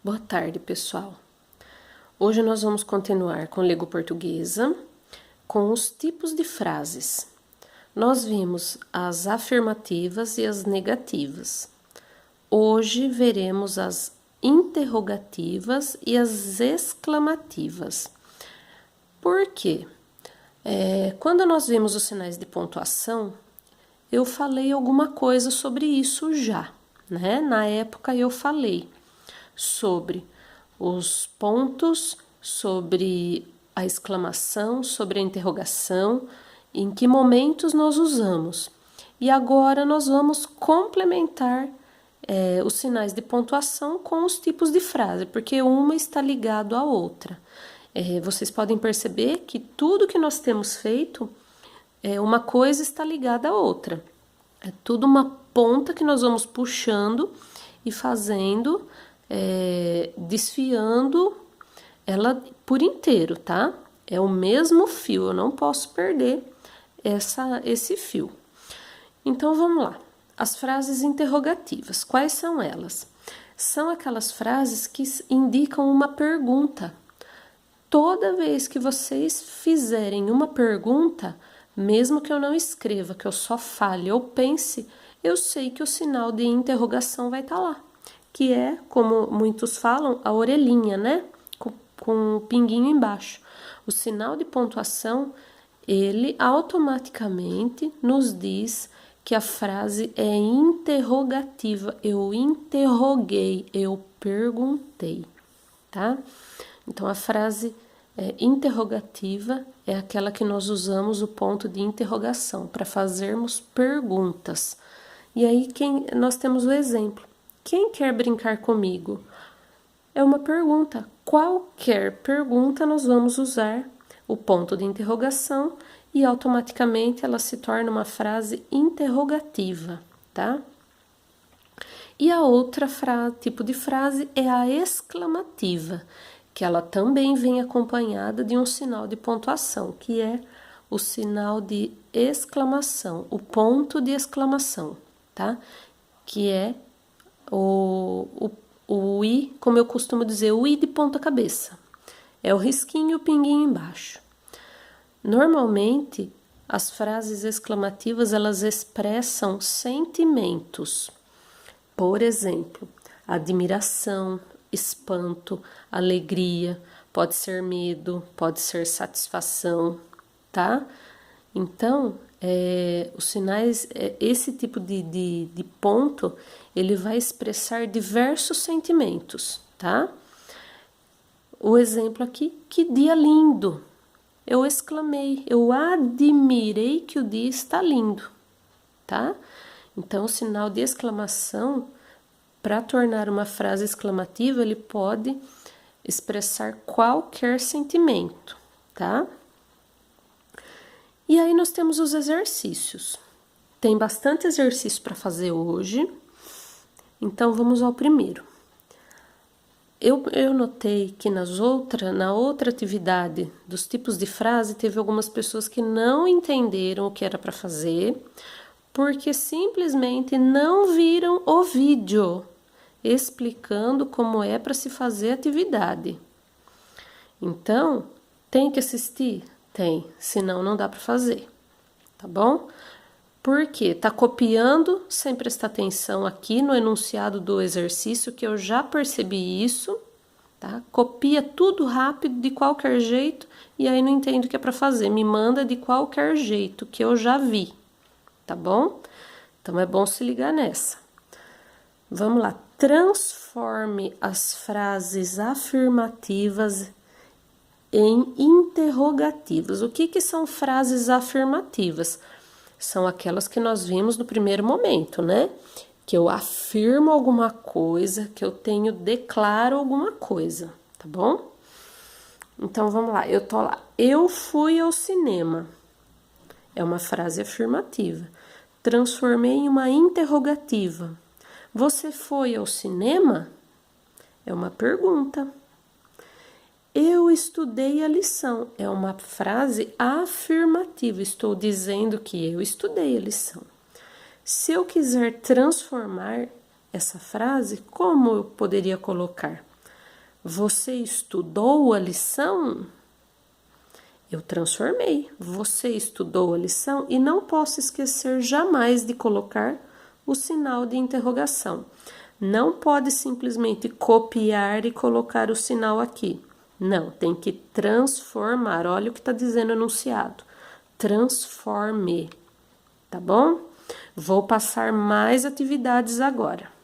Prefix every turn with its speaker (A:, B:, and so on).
A: Boa tarde, pessoal. Hoje nós vamos continuar com língua portuguesa, com os tipos de frases. Nós vimos as afirmativas e as negativas. Hoje veremos as interrogativas e as exclamativas. Por quê? Quando nós vimos os sinais de pontuação, eu falei alguma coisa sobre isso já, né? Na época eu falei sobre os pontos, sobre a exclamação, sobre a interrogação, em que momentos nós usamos. E agora nós vamos complementar os sinais de pontuação com os tipos de frase, porque uma está ligado à outra. Vocês podem perceber que tudo que nós temos feito, uma coisa está ligada à outra. É tudo uma ponta que nós vamos puxando e fazendo, desfiando ela por inteiro, tá? É o mesmo fio, eu não posso perder esse fio. Então, vamos lá. As frases interrogativas, quais são elas? São aquelas frases que indicam uma pergunta. Toda vez que vocês fizerem uma pergunta, mesmo que eu não escreva, que eu só fale ou pense, eu sei que o sinal de interrogação vai estar lá, que é, como muitos falam, a orelhinha, né? Com o pinguinho embaixo. O sinal de pontuação, ele automaticamente nos diz que a frase é interrogativa. Eu interroguei, eu perguntei, tá? Então, a frase interrogativa é aquela que nós usamos o ponto de interrogação para fazermos perguntas. E aí, nós temos o exemplo. Quem quer brincar comigo? É uma pergunta. Qualquer pergunta nós vamos usar o ponto de interrogação e automaticamente ela se torna uma frase interrogativa, tá? E a outra tipo de frase é a exclamativa, que ela também vem acompanhada de um sinal de pontuação, que é o sinal de exclamação, o ponto de exclamação, tá? Que é o i, como eu costumo dizer, o i de ponta cabeça. É o risquinho e o pinguinho embaixo. Normalmente, as frases exclamativas, elas expressam sentimentos. Por exemplo, admiração, espanto, alegria, pode ser medo, pode ser satisfação, tá? Então, os sinais, esse tipo de ponto, ele vai expressar diversos sentimentos, tá? O exemplo aqui, que dia lindo! Eu exclamei, eu admirei que o dia está lindo, tá? Então, o sinal de exclamação, para tornar uma frase exclamativa, ele pode expressar qualquer sentimento, tá? E aí nós temos os exercícios. Tem bastante exercício para fazer hoje, então vamos ao primeiro. Eu notei que na outra atividade dos tipos de frase, teve algumas pessoas que não entenderam o que era para fazer, porque simplesmente não viram o vídeo explicando como é para se fazer a atividade. Então, tem que assistir? Tem, senão não dá para fazer, tá bom? Porque tá copiando sem prestar atenção aqui no enunciado do exercício, que eu já percebi isso, tá? Copia tudo rápido, de qualquer jeito, e aí não entende o que é para fazer. Me manda de qualquer jeito, que eu já vi, tá bom? Então, é bom se ligar nessa. Vamos lá. Transforme as frases afirmativas em interrogativas. O que são frases afirmativas? São aquelas que nós vimos no primeiro momento, né? Que eu afirmo alguma coisa, que eu declaro alguma coisa, tá bom? Então, vamos lá. Eu tô lá. Eu fui ao cinema. É uma frase afirmativa. Transformei em uma interrogativa. Você foi ao cinema? É uma pergunta. Eu estudei a lição. É uma frase afirmativa. Estou dizendo que eu estudei a lição. Se eu quiser transformar essa frase, como eu poderia colocar? Você estudou a lição? Eu transformei. Você estudou a lição? E não posso esquecer jamais de colocar o sinal de interrogação. Não pode simplesmente copiar e colocar o sinal aqui. Não, tem que transformar. Olha o que está dizendo o enunciado. Transforme, tá bom? Vou passar mais atividades agora.